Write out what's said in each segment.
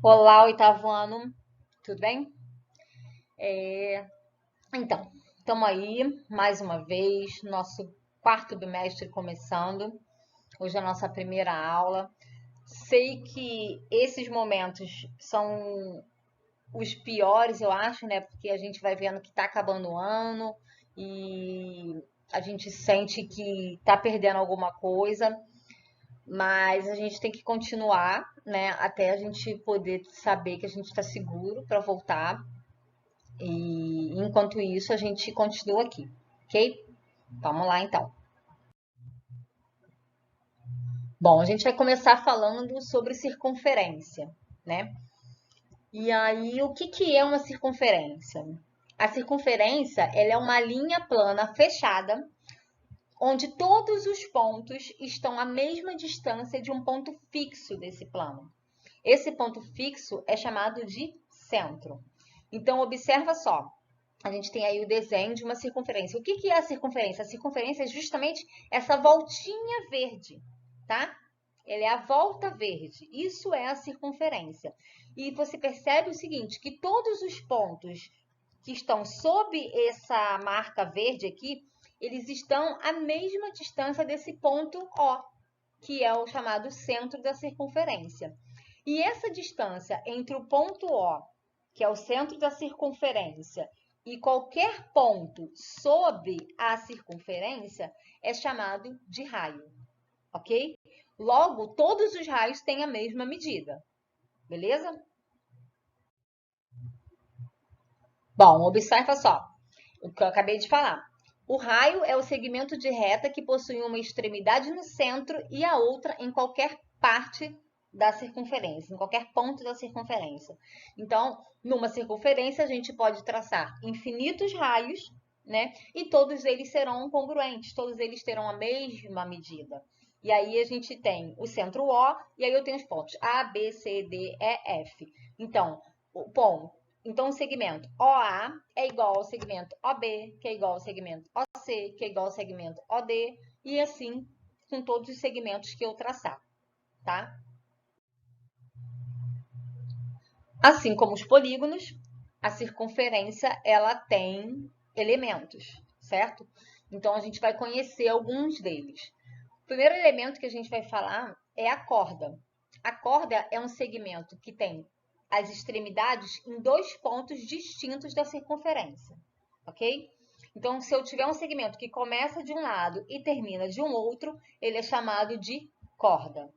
Olá, oitavo ano, tudo bem? Então, estamos aí mais uma vez, nosso quarto bimestre começando. Hoje é a nossa primeira aula. Sei que esses momentos são os piores, eu acho, né? Porque a gente vai vendo que está acabando o ano e a gente sente que está perdendo alguma coisa, mas a gente tem que continuar, né? Até a gente poder saber que a gente está seguro para voltar. E enquanto isso, a gente continua aqui, ok? Vamos lá então. Bom, a gente vai começar falando sobre circunferência, né? E aí, o que que é uma circunferência? A circunferência, ela é uma linha plana fechada, onde todos os pontos estão à mesma distância de um ponto fixo desse plano. Esse ponto fixo é chamado de centro. Então, observa só, a gente tem aí o desenho de uma circunferência. O que que é a circunferência? A circunferência é justamente essa voltinha verde, tá? Ela é a volta verde. Isso é a circunferência. E você percebe o seguinte, que todos os pontos que estão sob essa marca verde aqui, eles estão à mesma distância desse ponto O, que é o chamado centro da circunferência. E essa distância entre o ponto O, que é o centro da circunferência, e qualquer ponto sob a circunferência é chamado de raio, ok? Logo, todos os raios têm a mesma medida, beleza? Bom, observa só o que eu acabei de falar. O raio é o segmento de reta que possui uma extremidade no centro e a outra em qualquer parte da circunferência, em qualquer ponto da circunferência. Então, numa circunferência, a gente pode traçar infinitos raios, né? E todos eles serão congruentes, todos eles terão a mesma medida. E aí a gente tem o centro O, e aí eu tenho os pontos A, B, C, D, E, F. Então, o segmento OA é igual ao segmento OB, que é igual ao segmento OC, que é igual ao segmento OD, e assim com todos os segmentos que eu traçar, tá? Assim como os polígonos, a circunferência ela tem elementos, certo? Então a gente vai conhecer alguns deles. O primeiro elemento que a gente vai falar é a corda. A corda é um segmento que tem as extremidades em dois pontos distintos da circunferência, ok? Então, se eu tiver um segmento que começa de um lado e termina de um outro, ele é chamado de corda.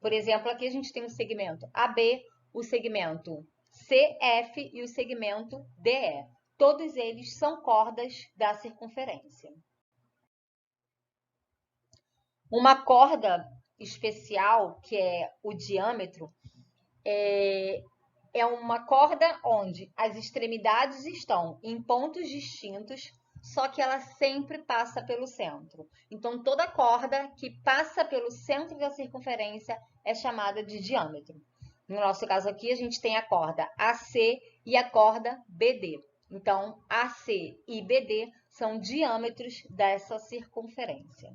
Por exemplo, aqui a gente tem o segmento AB, o segmento CF e o segmento DE. Todos eles são cordas da circunferência. Uma corda especial, que é o diâmetro, é uma corda onde as extremidades estão em pontos distintos, só que ela sempre passa pelo centro. Então, toda corda que passa pelo centro da circunferência é chamada de diâmetro. No nosso caso aqui, a gente tem a corda AC e a corda BD. Então, AC e BD são diâmetros dessa circunferência.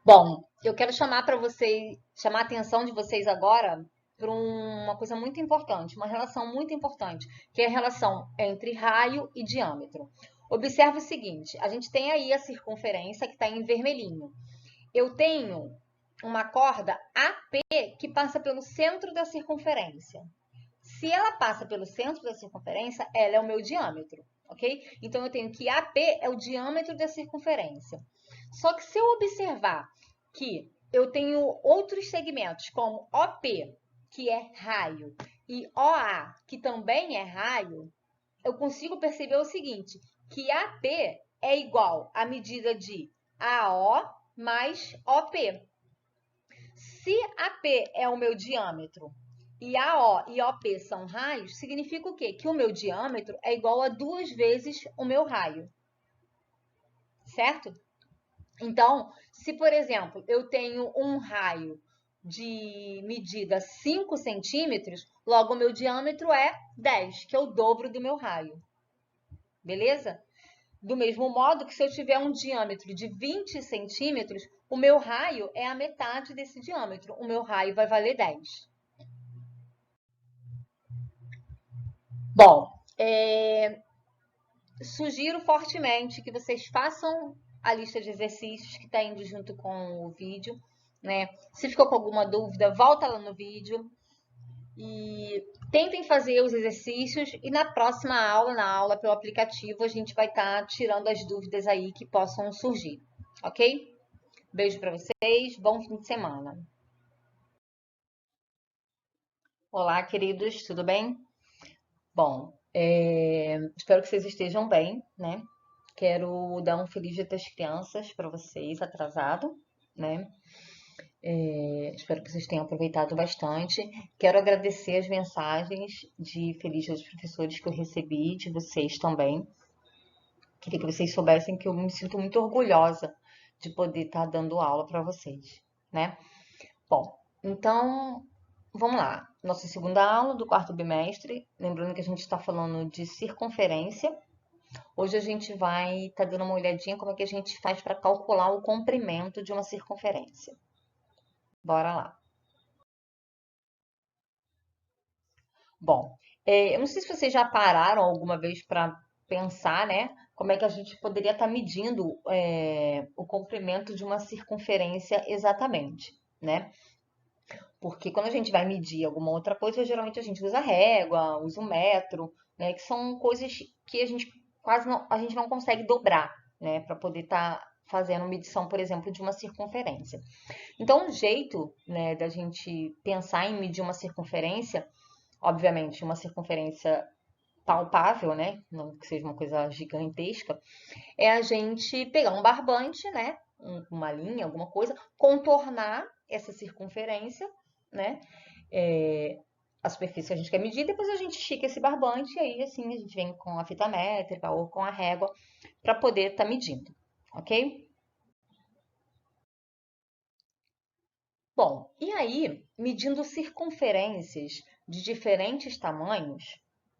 Bom, eu quero chamar a atenção de vocês agora para uma coisa muito importante, uma relação muito importante, que é a relação entre raio e diâmetro. Observe o seguinte, a gente tem aí a circunferência que está em vermelhinho. Eu tenho uma corda AP que passa pelo centro da circunferência. Se ela passa pelo centro da circunferência, ela é o meu diâmetro, ok? Então, eu tenho que AP é o diâmetro da circunferência. Só que se eu observar que eu tenho outros segmentos, como OP, que é raio, e OA, que também é raio, eu consigo perceber o seguinte, que AP é igual à medida de AO mais OP. Se AP é o meu diâmetro e AO e OP são raios, significa o quê? Que o meu diâmetro é igual a 2 vezes o meu raio, certo? Então, se, por exemplo, eu tenho um raio de medida 5 centímetros, logo o meu diâmetro é 10, que é o dobro do meu raio. Beleza? Do mesmo modo que se eu tiver um diâmetro de 20 centímetros, o meu raio é a metade desse diâmetro. O meu raio vai valer 10. Bom, sugiro fortemente que vocês façam a lista de exercícios que está indo junto com o vídeo, né? Se ficou com alguma dúvida, volta lá no vídeo e tentem fazer os exercícios e na próxima aula, na aula pelo aplicativo, a gente vai estar tirando as dúvidas aí que possam surgir, ok? Beijo para vocês, bom fim de semana. Olá, queridos, tudo bem? Bom, espero que vocês estejam bem, né? Quero dar um feliz Dia das Crianças para vocês, atrasado, né? Espero que vocês tenham aproveitado bastante. Quero agradecer as mensagens de Feliz Dia dos Professores que eu recebi, de vocês também. Queria que vocês soubessem que eu me sinto muito orgulhosa de poder estar dando aula para vocês, né? Bom, então vamos lá. Nossa segunda aula do quarto bimestre. Lembrando que a gente está falando de circunferência. Hoje a gente vai estar dando uma olhadinha como é que a gente faz para calcular o comprimento de uma circunferência. Bora lá. Bom, eu não sei se vocês já pararam alguma vez para pensar, né, como é que a gente poderia estar medindo o comprimento de uma circunferência exatamente, né? Porque quando a gente vai medir alguma outra coisa, geralmente a gente usa régua, usa um metro, né, que são coisas que a gente quase não, a gente não consegue dobrar, né, para poder estar fazendo medição, por exemplo, de uma circunferência. Então, um jeito, né, da gente pensar em medir uma circunferência, obviamente, uma circunferência palpável, né? Não que seja uma coisa gigantesca, é a gente pegar um barbante, né? Uma linha, alguma coisa, contornar essa circunferência, né? A superfície que a gente quer medir, depois a gente estica esse barbante e aí assim a gente vem com a fita métrica ou com a régua para poder estar medindo, ok? Bom, e aí, medindo circunferências de diferentes tamanhos,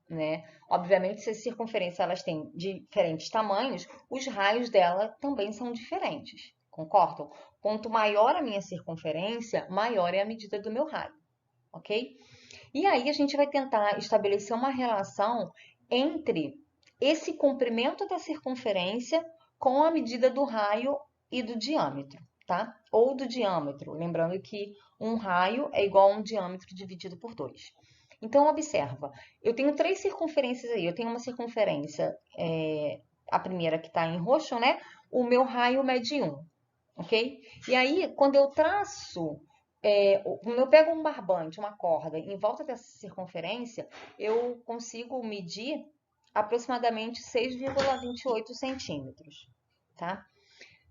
né? Obviamente, se as circunferências elas têm diferentes tamanhos, os raios dela também são diferentes. Concordam? Quanto maior a minha circunferência, maior é a medida do meu raio, ok? E aí a gente vai tentar estabelecer uma relação entre esse comprimento da circunferência com a medida do raio e do diâmetro, tá? Ou do diâmetro, lembrando que um raio é igual a um diâmetro dividido por 2. Então, observa, eu tenho três circunferências aí. Eu tenho uma circunferência, a primeira que está em roxo, né? O meu raio mede 1, ok? E aí, quando eu traço, quando eu pego um barbante, uma corda, em volta dessa circunferência, eu consigo medir aproximadamente 6,28 centímetros, tá?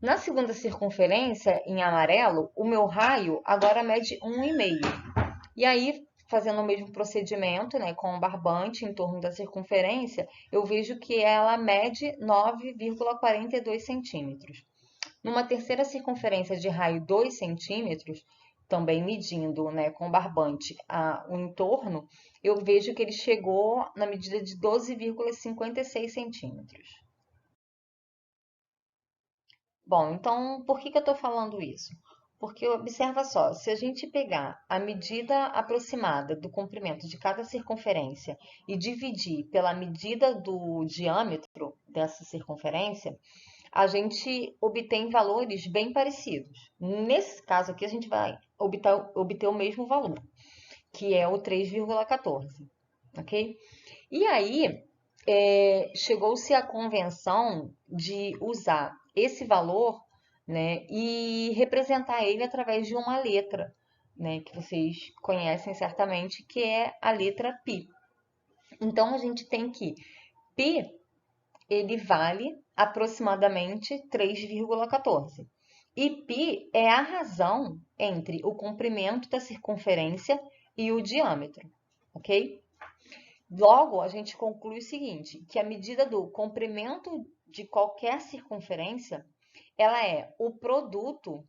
Na segunda circunferência, em amarelo, o meu raio agora mede 1,5. E aí, fazendo o mesmo procedimento, né, com o barbante em torno da circunferência, eu vejo que ela mede 9,42 centímetros. Numa terceira circunferência de raio 2 centímetros, também medindo, né, com barbante o entorno, eu vejo que ele chegou na medida de 12,56 centímetros. Bom, então por que eu estou falando isso? Porque observa só, se a gente pegar a medida aproximada do comprimento de cada circunferência e dividir pela medida do diâmetro dessa circunferência, a gente obtém valores bem parecidos. Nesse caso aqui, a gente vai obter o mesmo valor, que é o 3,14, ok? E aí, chegou-se à convenção de usar esse valor, né, e representar ele através de uma letra, né, que vocês conhecem certamente, que é a letra π. Então, a gente tem que π ele vale aproximadamente 3,14. E π é a razão entre o comprimento da circunferência e o diâmetro, ok? Logo, a gente conclui o seguinte, que a medida do comprimento de qualquer circunferência, ela é o produto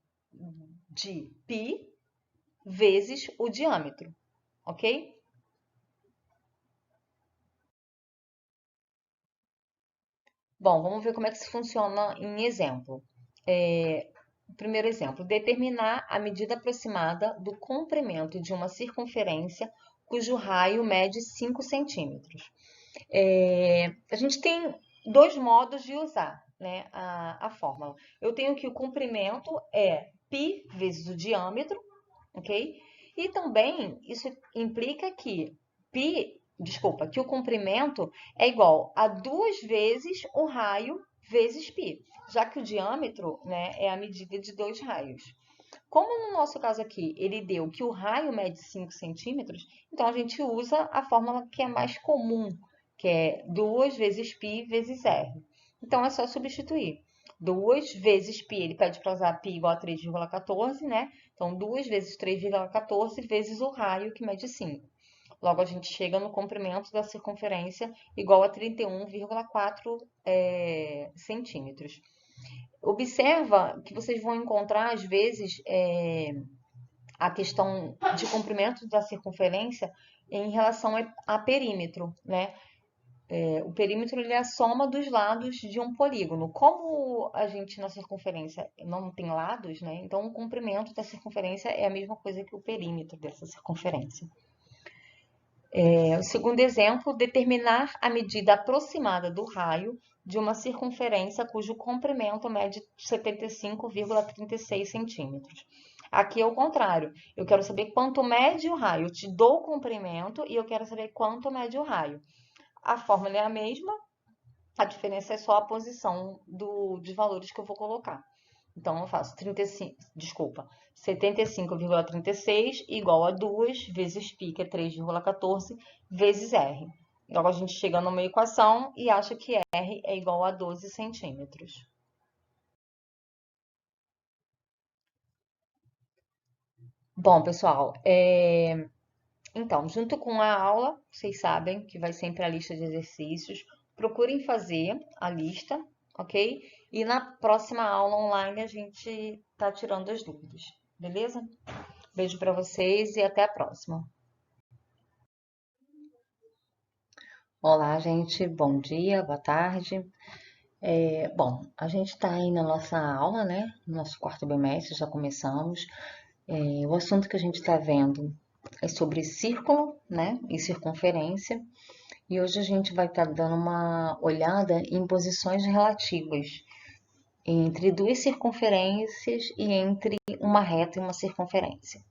de π vezes o diâmetro, ok? Bom, vamos ver como é que isso funciona em exemplo. Primeiro exemplo, determinar a medida aproximada do comprimento de uma circunferência cujo raio mede 5 centímetros. A gente tem dois modos de usar, né, a fórmula. Eu tenho que o comprimento é π vezes o diâmetro, ok? E também isso implica que que o comprimento é igual a 2 vezes o raio vezes π, já que o diâmetro, né, é a medida de dois raios. Como no nosso caso aqui, ele deu que o raio mede 5 centímetros, então a gente usa a fórmula que é mais comum, que é 2 vezes π vezes r. Então é só substituir. 2 vezes π, ele pede para usar π igual a 3,14, né? Então 2 vezes 3,14 vezes o raio, que mede 5. Logo, a gente chega no comprimento da circunferência igual a 31,4 centímetros. Observa que vocês vão encontrar, às vezes, a questão de comprimento da circunferência em relação a perímetro, né? O perímetro ele é a soma dos lados de um polígono. Como a gente na circunferência não tem lados, né? Então o comprimento da circunferência é a mesma coisa que o perímetro dessa circunferência. O segundo exemplo, determinar a medida aproximada do raio de uma circunferência cujo comprimento mede 75,36 centímetros. Aqui é o contrário. Eu quero saber quanto mede o raio. Eu te dou o comprimento e eu quero saber quanto mede o raio. A fórmula é a mesma, a diferença é só a posição dos valores que eu vou colocar. Então, eu faço 75,36 igual a 2 vezes π, que é 3,14, vezes r. Logo, a gente chega numa equação e acha que r é igual a 12 centímetros. Bom, pessoal, então, junto com a aula, vocês sabem que vai sempre a lista de exercícios. Procurem fazer a lista, ok? E na próxima aula online a gente tá tirando as dúvidas, beleza? Beijo para vocês e até a próxima. Olá, gente. Bom dia, boa tarde. Bom, a gente está aí na nossa aula, né? No nosso quarto bimestre, já começamos. O assunto que a gente está vendo é sobre círculo, né? E circunferência. E hoje a gente vai estar dando uma olhada em posições relativas entre duas circunferências e entre uma reta e uma circunferência.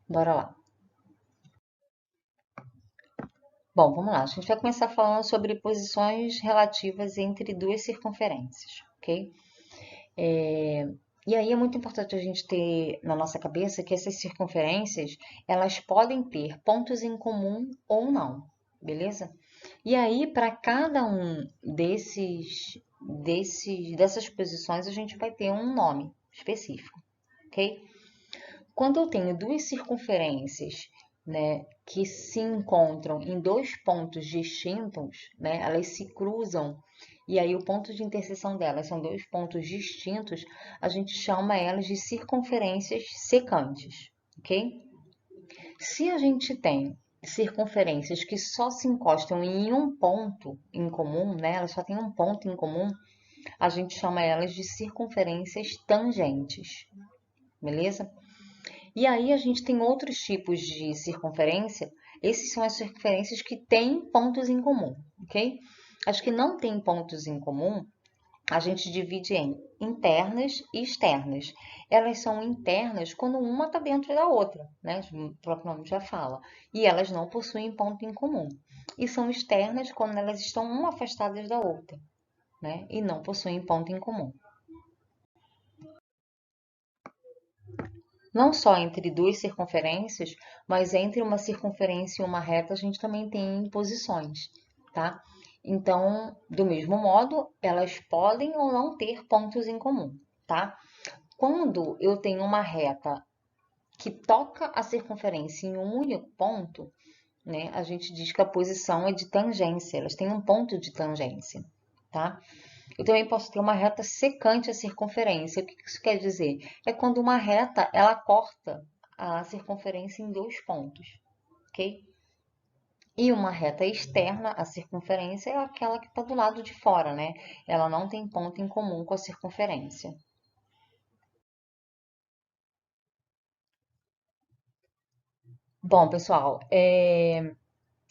Bora lá. Bom, vamos lá. A gente vai começar falando sobre posições relativas entre duas circunferências, ok? E aí é muito importante a gente ter na nossa cabeça que essas circunferências, elas podem ter pontos em comum ou não, beleza? E aí, para cada um dessas posições, a gente vai ter um nome específico, ok? Quando eu tenho duas circunferências, né, que se encontram em dois pontos distintos, né, elas se cruzam, e aí o ponto de interseção delas são dois pontos distintos, a gente chama elas de circunferências secantes, ok? Se a gente tem circunferências que só se encostam em um ponto em comum, né, elas só têm um ponto em comum, a gente chama elas de circunferências tangentes, beleza? E aí a gente tem outros tipos de circunferência. Esses são as circunferências que têm pontos em comum, ok? As que não têm pontos em comum, a gente divide em internas e externas. Elas são internas quando uma está dentro da outra, né? O próprio nome já fala. E elas não possuem ponto em comum. E são externas quando elas estão uma afastadas da outra, né? E não possuem ponto em comum. Não só entre duas circunferências, mas entre uma circunferência e uma reta a gente também tem posições, tá? Então, do mesmo modo, elas podem ou não ter pontos em comum, tá? Quando eu tenho uma reta que toca a circunferência em um único ponto, né, a gente diz que a posição é de tangência, elas têm um ponto de tangência, tá? Eu também posso ter uma reta secante à circunferência. O que isso quer dizer? É quando uma reta, ela corta a circunferência em dois pontos, ok? E uma reta externa à circunferência é aquela que está do lado de fora, né? Ela não tem ponto em comum com a circunferência. Bom, pessoal,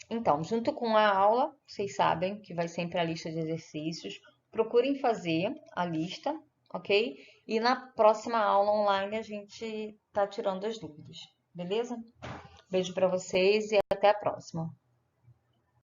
Então, junto com a aula, vocês sabem que vai sempre a lista de exercícios. Procurem fazer a lista, ok? E na próxima aula online a gente tá tirando as dúvidas, beleza? Beijo para vocês e até a próxima.